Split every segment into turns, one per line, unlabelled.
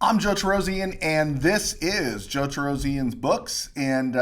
I'm Joe Tarosian, and this is Joe Tarosian's Books. And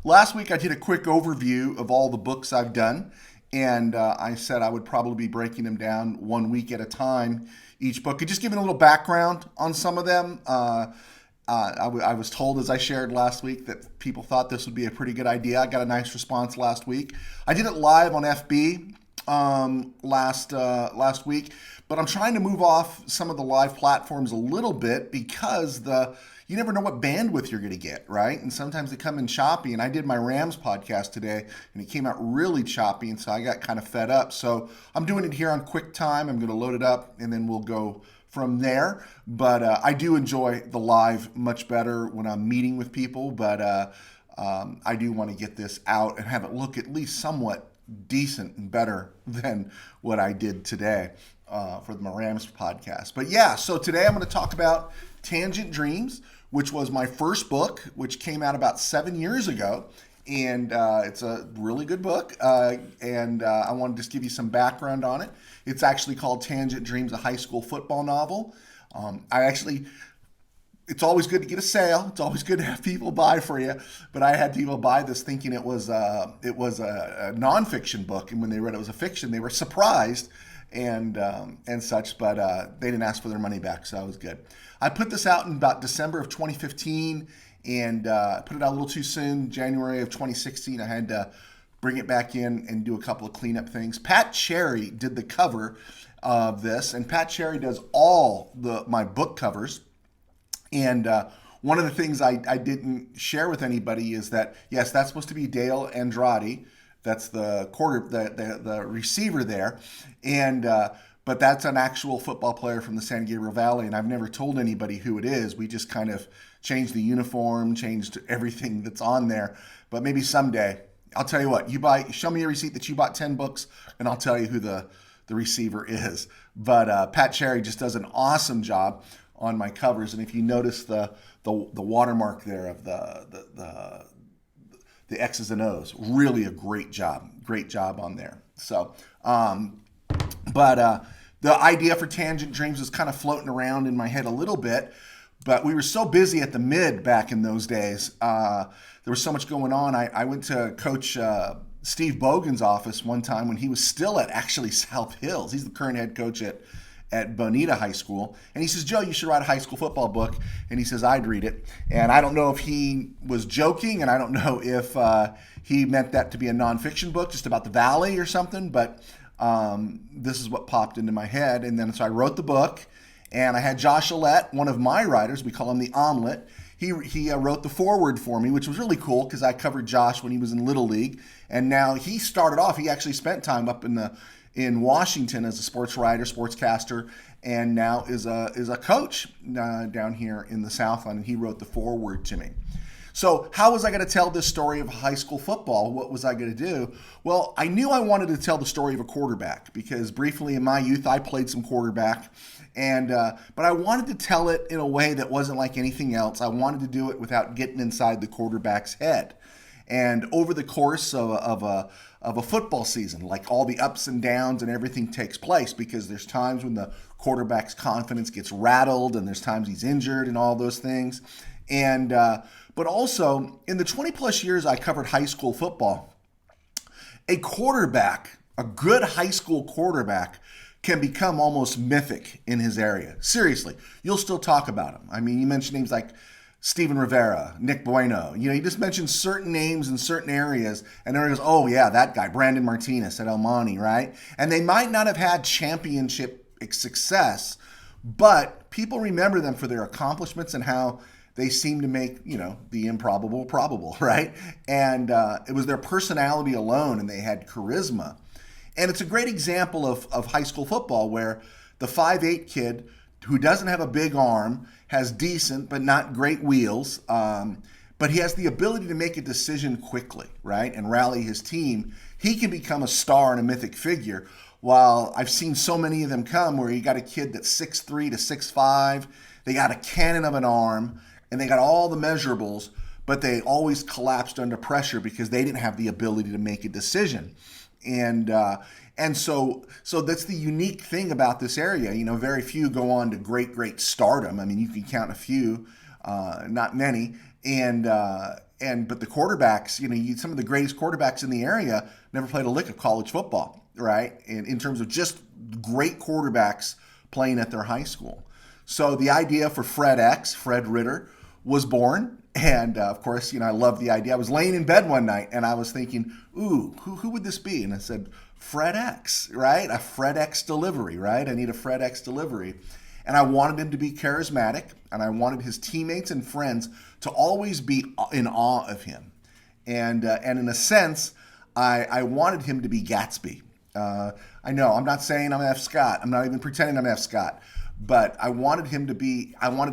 last week I did a quick overview of all the books I've done, and I said I would probably be breaking them down 1 week at a time, each book, and just giving a little background on some of them. I was told, as I shared last week, that people thought this would be a pretty good idea. I got a nice response last week. I did it live on FB last week, but I'm trying to move off some of the live platforms a little bit because you never know what bandwidth you're going to get, right? And sometimes they come in choppy. And I did my Rams podcast today, and it came out really choppy, and so I got kind of fed up. So I'm doing it here on QuickTime. I'm going to load it up, and then we'll go from there. But I do enjoy the live much better when I'm meeting with people. But I do want to get this out and have it look at least somewhat decent and better than what I did today for the Rams podcast. But yeah, so today I'm going to talk about Tangent Dreams, which was my first book, which came out about 7 years ago. And it's a really good book. And I want to just give you some background on it. It's actually called Tangent Dreams, a high school football novel. It's always good to get a sale. It's always good to have people buy for you. But I had people buy this thinking it was a nonfiction book, and when they read it was a fiction, they were surprised and such. But they didn't ask for their money back, so that was good. I put this out in about December of 2015, and put it out a little too soon. January of 2016, I had to bring it back in and do a couple of cleanup things. Pat Cherry did the cover of this, and Pat Cherry does all my book covers. And one of the things I didn't share with anybody is that, yes, that's supposed to be Dale Andrade. That's the the receiver there. And but that's an actual football player from the San Gabriel Valley, and I've never told anybody who it is. We just kind of changed the uniform, changed everything that's on there. But maybe someday, I'll tell you what, show me a receipt that you bought 10 books, and I'll tell you who the receiver is. But Pat Cherry just does an awesome job on my covers, and if you notice the watermark there of the X's and O's, really a great job on there. So, the idea for Tangent Dreams was kind of floating around in my head a little bit, but we were so busy at the Mid back in those days. There was so much going on. I went to Coach Steve Bogan's office one time when he was still at actually South Hills. He's the current head coach at Bonita High School. And he says, Joe, you should write a high school football book. And he says, I'd read it. And I don't know if he was joking, and I don't know if he meant that to be a nonfiction book just about the Valley or something, but this is what popped into my head. And then so I wrote the book, and I had Josh Alette, one of my writers, we call him the Omelet. He wrote the foreword for me, which was really cool because I covered Josh when he was in Little League. And now he started off, he actually spent time up in Washington as a sports writer, sportscaster, and now is a coach down here in the Southland, and he wrote the foreword to me. So how was I going to tell this story of high school football? What was I going to do? Well, I knew I wanted to tell the story of a quarterback because briefly in my youth I played some quarterback, but I wanted to tell it in a way that wasn't like anything else. I wanted to do it without getting inside the quarterback's head. And over the course of a football season, like all the ups and downs and everything takes place, because there's times when the quarterback's confidence gets rattled, and there's times he's injured and all those things. And but also in the 20 plus years I covered high school football, a good high school quarterback can become almost mythic in his area. Seriously, you'll still talk about him. I mean, you mentioned names like Steven Rivera, Nick Bueno. You just mentioned certain names in certain areas, and everyone goes, oh yeah, that guy, Brandon Martinez at El Monte, right? And they might not have had championship success, but people remember them for their accomplishments and how they seem to make, the improbable probable, right? And it was their personality alone, and they had charisma. And it's a great example of high school football where the 5'8" kid who doesn't have a big arm, has decent but not great wheels, but he has the ability to make a decision quickly, right, and rally his team. He can become a star and a mythic figure, while I've seen so many of them come where you got a kid that's 6'3" to 6'5", they got a cannon of an arm, and they got all the measurables, but they always collapsed under pressure because they didn't have the ability to make a decision. And And so that's the unique thing about this area. Very few go on to great stardom. I mean, you can count a few, not many. But the quarterbacks, some of the greatest quarterbacks in the area never played a lick of college football, right? In terms of just great quarterbacks playing at their high school. So the idea for Fred Ritter, was born. And of course, I love the idea. I was laying in bed one night and I was thinking, ooh, who would this be? And I said, Fred X, right? A Fred X delivery, right? I need a Fred X delivery. And I wanted him to be charismatic, and I wanted his teammates and friends to always be in awe of him. And in a sense, I wanted him to be Gatsby. I know, I'm not saying I'm F. Scott. I'm not even pretending I'm F. Scott. But I wanted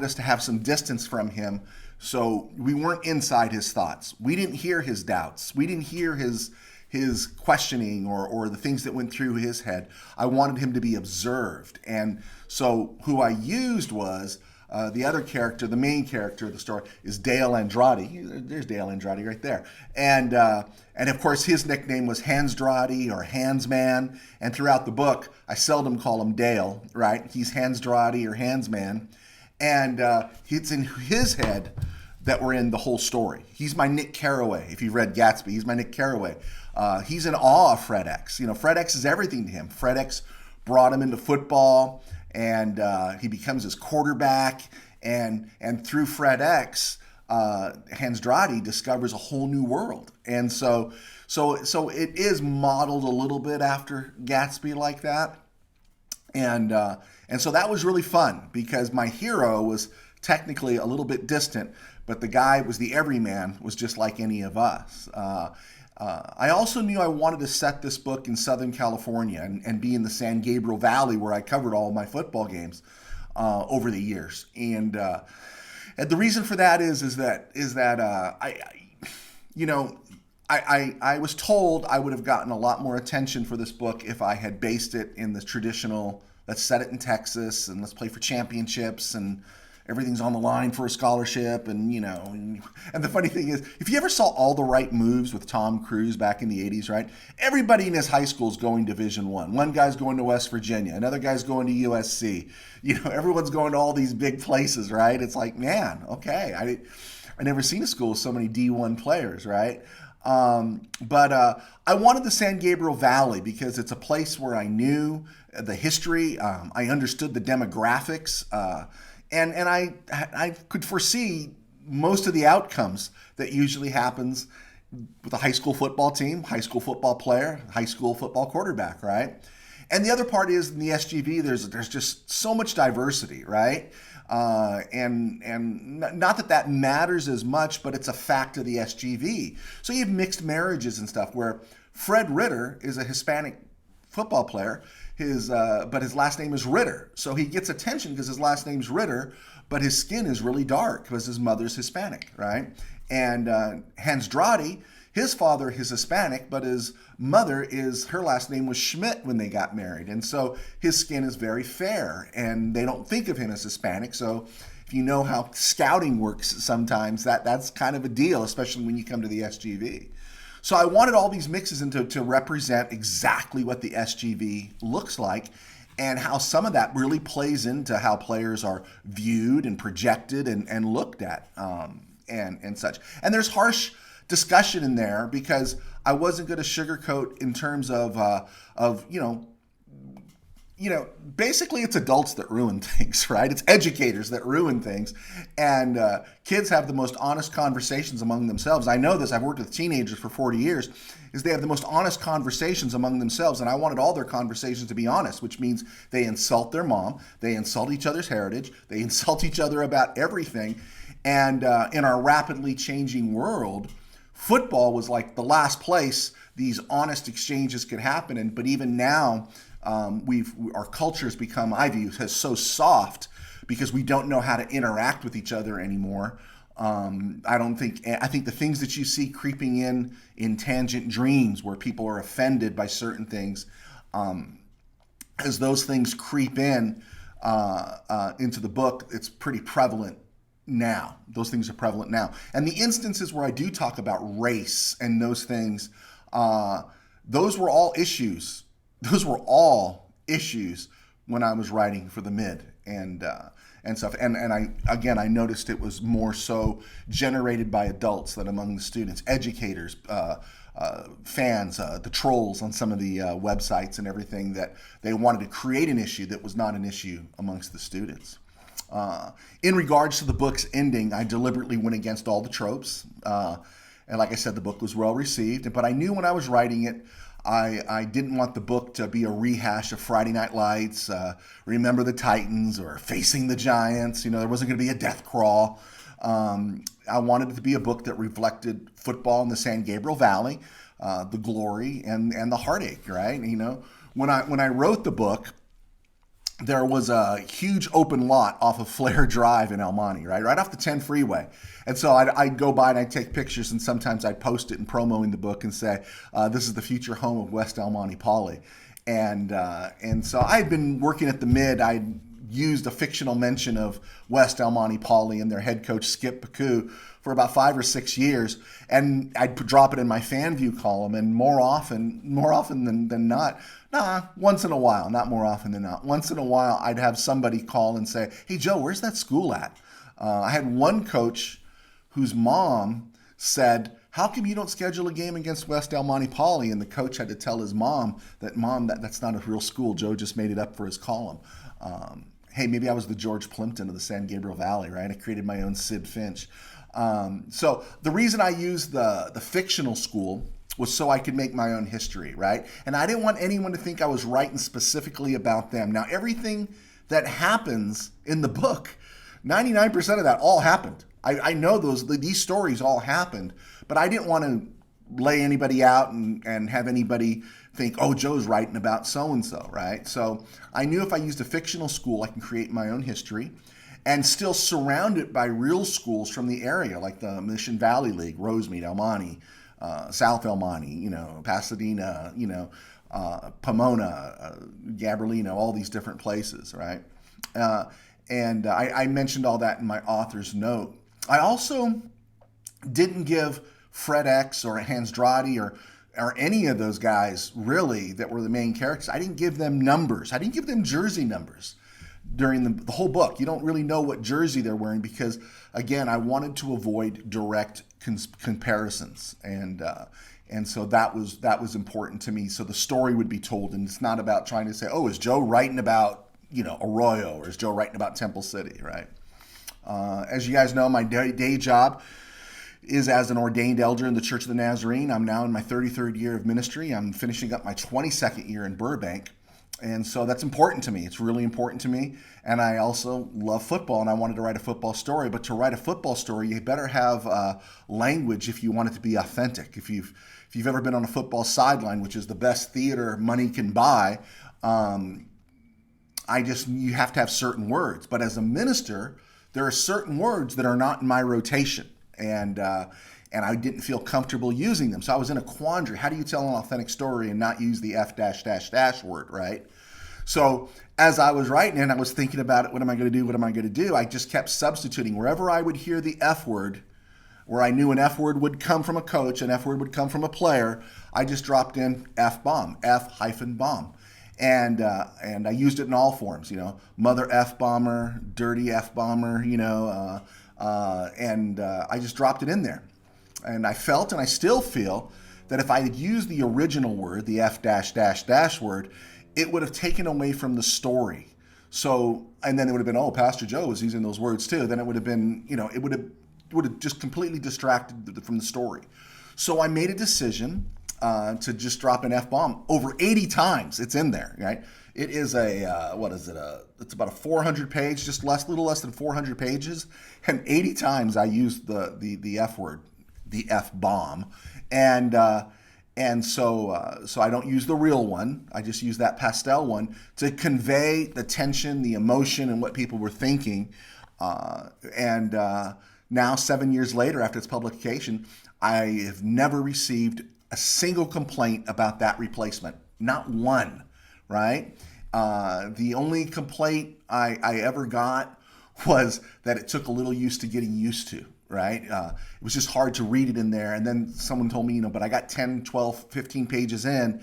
us to have some distance from him, so we weren't inside his thoughts. We didn't hear his doubts. We didn't hear his questioning or the things that went through his head. I wanted him to be observed. And so who I used was the other character, the main character of the story, is Dale Andrade. There's Dale Andrade right there. And of course, his nickname was Hansdrade or Hansman. And throughout the book, I seldom call him Dale, right? He's Hansdrade or Hansman. And it's in his head that we're in the whole story. He's my Nick Carraway. If you've read Gatsby, he's my Nick Carraway. He's in awe of Fred X. Fred X is everything to him. Fred X brought him into football, and he becomes his quarterback. And through Fred X, Hansdrade discovers a whole new world. And so it is modeled a little bit after Gatsby like that. And so that was really fun because my hero was technically a little bit distant, but the guy was the everyman, was just like any of us. I also knew I wanted to set this book in Southern California and be in the San Gabriel Valley, where I covered all my football games over the years. And the reason for that is that I was told I would have gotten a lot more attention for this book if I had based it in the traditional, let's set it in Texas and let's play for championships and everything's on the line for a scholarship. And the funny thing is, if you ever saw All the Right Moves with Tom Cruise back in the 80s, right? Everybody in his high school is going Division I. One guy's going to West Virginia. Another guy's going to USC. Everyone's going to all these big places, right? It's like, man, okay. I never seen a school with so many D1 players, right? But I wanted the San Gabriel Valley because it's a place where I knew the history. I understood the demographics. And I could foresee most of the outcomes that usually happens with a high school football team, high school football player, high school football quarterback, right? And the other part is in the SGV, there's just so much diversity, right? And not that matters as much, but it's a fact of the SGV. So you have mixed marriages and stuff where Fred Ritter is a Hispanic football player. But his last name is Ritter. So he gets attention because his last name's Ritter, but his skin is really dark because his mother's Hispanic, right? And Hansdrade, his father is Hispanic, but his mother her last name was Schmidt when they got married. And so his skin is very fair, and they don't think of him as Hispanic. So if you know how scouting works sometimes, that's kind of a deal, especially when you come to the SGV. So I wanted all these mixes to represent exactly what the SGV looks like and how some of that really plays into how players are viewed and projected and looked at and such. And there's harsh discussion in there because I wasn't going to sugarcoat in terms of basically it's adults that ruin things, right? It's educators that ruin things. And kids have the most honest conversations among themselves. I know this. I've worked with teenagers for 40 years. Is they have the most honest conversations among themselves. And I wanted all their conversations to be honest, which means they insult their mom. They insult each other's heritage. They insult each other about everything. And in our rapidly changing world, football was like the last place these honest exchanges could happen. But even now, our culture has become, I view, has so soft because we don't know how to interact with each other anymore. I think the things that you see creeping in Tangent Dreams, where people are offended by certain things, as those things creep into the book, it's pretty prevalent now. Those things are prevalent now. And the instances where I do talk about race and those things, those were all issues those were all issues when I was writing for the mid and stuff. And I noticed it was more so generated by adults than among the students, educators, fans, the trolls on some of the websites and everything, that they wanted to create an issue that was not an issue amongst the students. In regards to the book's ending, I deliberately went against all the tropes. And like I said, the book was well received, but I knew when I was writing it, I didn't want the book to be a rehash of Friday Night Lights, Remember the Titans, or Facing the Giants. There wasn't going to be a death crawl. I wanted it to be a book that reflected football in the San Gabriel Valley, the glory and the heartache, right? When I wrote the book, there was a huge open lot off of Flair Drive in El Monte, right off the 10 freeway. And so I'd go by and I'd take pictures, and sometimes I'd post it and promo in the book and say, this is the future home of West El Monte Poly. And so I had been working at the mid. I'd used a fictional mention of West El Monte Poly and their head coach, Skip Pacou, for about 5 or 6 years. And I'd drop it in my fan view column, and more often than not, once in a while, not more often than not, once in a while, I'd have somebody call and say, hey, Joe, where's that school at? I had one coach whose mom said, how come you don't schedule a game against West El Monte Poly? And the coach had to tell his mom, that's not a real school. Joe just made it up for his column. Hey, maybe I was the George Plimpton of the San Gabriel Valley, right? I created my own Sid Finch. So the reason I used the fictional school was so I could make my own history, right? And I didn't want anyone to think I was writing specifically about them. Now, everything that happens in the book, 99% of that all happened. I know these stories all happened, but I didn't want to lay anybody out and have anybody think, oh, Joe's writing about so-and-so, right? So I knew if I used a fictional school, I can create my own history and still surround it by real schools from the area, like the Mission Valley League, Rosemead, El Monte, South El Monte, Pasadena, Pomona, Gabrielino, all these different places, right? And I mentioned all that in my author's note. I also didn't give Fred X or Hans Dradi or any of those guys really that were the main characters. I didn't give them numbers. I didn't give them jersey numbers during the whole book. You don't really know what jersey they're wearing because, again, I wanted to avoid direct comparisons, and so that was important to me. So the story would be told, and it's not about trying to say, oh, is Joe writing about Arroyo, or is Joe writing about Temple City, right? As you guys know, my day job is as an ordained elder in the Church of the Nazarene. I'm now in my 33rd year of ministry. I'm finishing up my 22nd year in Burbank. And so that's important to me. It's really important to me. And I also love football, and I wanted to write a football story. But to write a football story, you better have language if you want it to be authentic. If you've ever been on a football sideline, which is the best theater money can buy, you have to have certain words. But as a minister, there are certain words that are not in my rotation. And I didn't feel comfortable using them. So I was in a quandary. How do you tell an authentic story and not use the F -- word, right? So as I was writing it, I was thinking about it. What am I going to do? What am I going to do? I just kept substituting. Wherever I would hear the F word, where I knew an F word would come from a coach, an F word would come from a player, I just dropped in F-bomb, F-bomb. And I used it in all forms, mother F-bomber, dirty F-bomber, and I just dropped it in there. And I felt, and I still feel, that if I had used the original word, the F -- word, it would have taken away from the story. So, and then it would have been, oh, Pastor Joe was using those words too. Then it would have been, it would have just completely distracted from the story. So I made a decision to just drop an F-bomb over 80 times. It's in there, right? It is it's about a 400 page, just little less than 400 pages. And 80 times I used the F word, the F-bomb. And so I don't use the real one. I just use that pastel one to convey the tension, the emotion, and what people were thinking. Now, 7 years later, after its publication, I have never received a single complaint about that replacement. Not one, right? The only complaint I ever got was that it took a little getting used to. Right? It was just hard to read it in there. And then someone told me, but I got 10, 12, 15 pages in,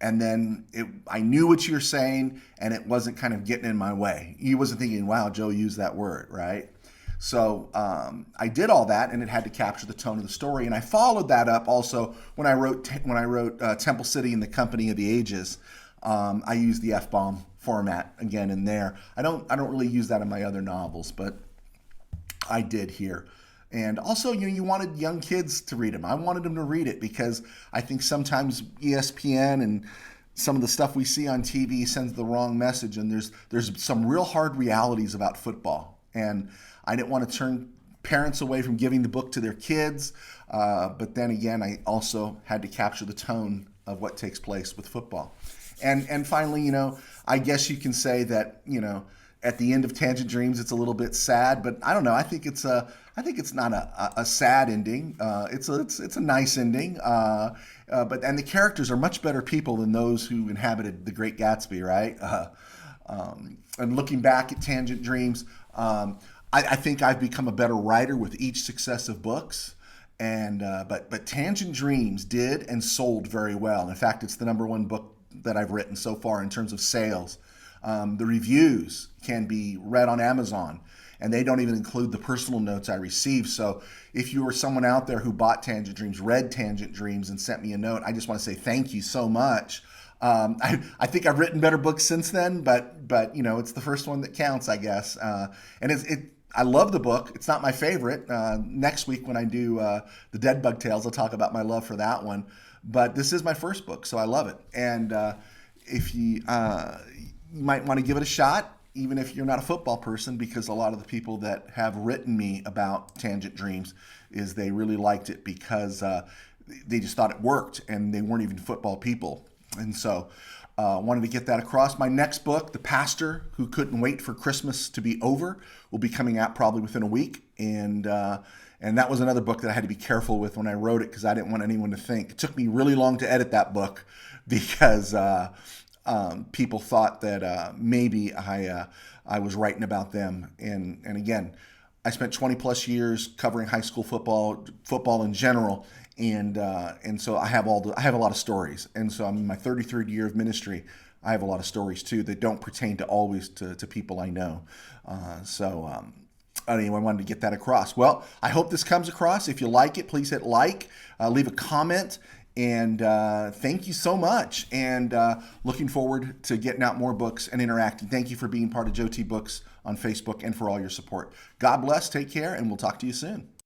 and then I knew what you were saying, and it wasn't kind of getting in my way. You wasn't thinking, wow, Joe used that word, right? So I did all that, and it had to capture the tone of the story. And I followed that up also when I wrote Temple City and the Company of the Ages. I used the F-bomb format again in there. I don't really use that in my other novels, but I did here. And also, you wanted young kids to read them. I wanted them to read it because I think sometimes ESPN and some of the stuff we see on TV sends the wrong message, and there's some real hard realities about football. And I didn't want to turn parents away from giving the book to their kids, but then again, I also had to capture the tone of what takes place with football. And finally, I guess you can say that, at the end of Tangent Dreams, it's a little bit sad, but I don't know. I think it's not a sad ending. It's a nice ending. But the characters are much better people than those who inhabited The Great Gatsby, right? And looking back at Tangent Dreams, I think I've become a better writer with each successive books. And but Tangent Dreams did and sold very well. In fact, it's the #1 book that I've written so far in terms of sales. The reviews can be read on Amazon, and they don't even include the personal notes I received. So if you were someone out there who bought Tangent Dreams, read Tangent Dreams, and sent me a note, I just want to say thank you so much. I think I've written better books since then, but it's the first one that counts, I guess. And I love the book. It's not my favorite. Next week when I do the Dead Bug Tales, I'll talk about my love for that one. But this is my first book, so I love it. And if you might want to give it a shot, even if you're not a football person, because a lot of the people that have written me about Tangent Dreams is they really liked it because they just thought it worked, and they weren't even football people. And so wanted to get that across. My next book, The Pastor Who Couldn't Wait for Christmas to Be Over, will be coming out probably within a week. And that was another book that I had to be careful with when I wrote it because I didn't want anyone to think. It took me really long to edit that book because people thought that maybe I was writing about them. And again, I spent 20 plus years covering high school football in general. And so I have a lot of stories. And so I'm in my 33rd year of ministry. I have a lot of stories too that don't pertain to always to people I know. Anyway, I wanted to get that across. Well, I hope this comes across. If you like it, please hit like, leave a comment, and thank you so much. And looking forward to getting out more books and interacting. Thank you for being part of Joe T. Books on Facebook and for all your support. God bless, take care, and we'll talk to you soon.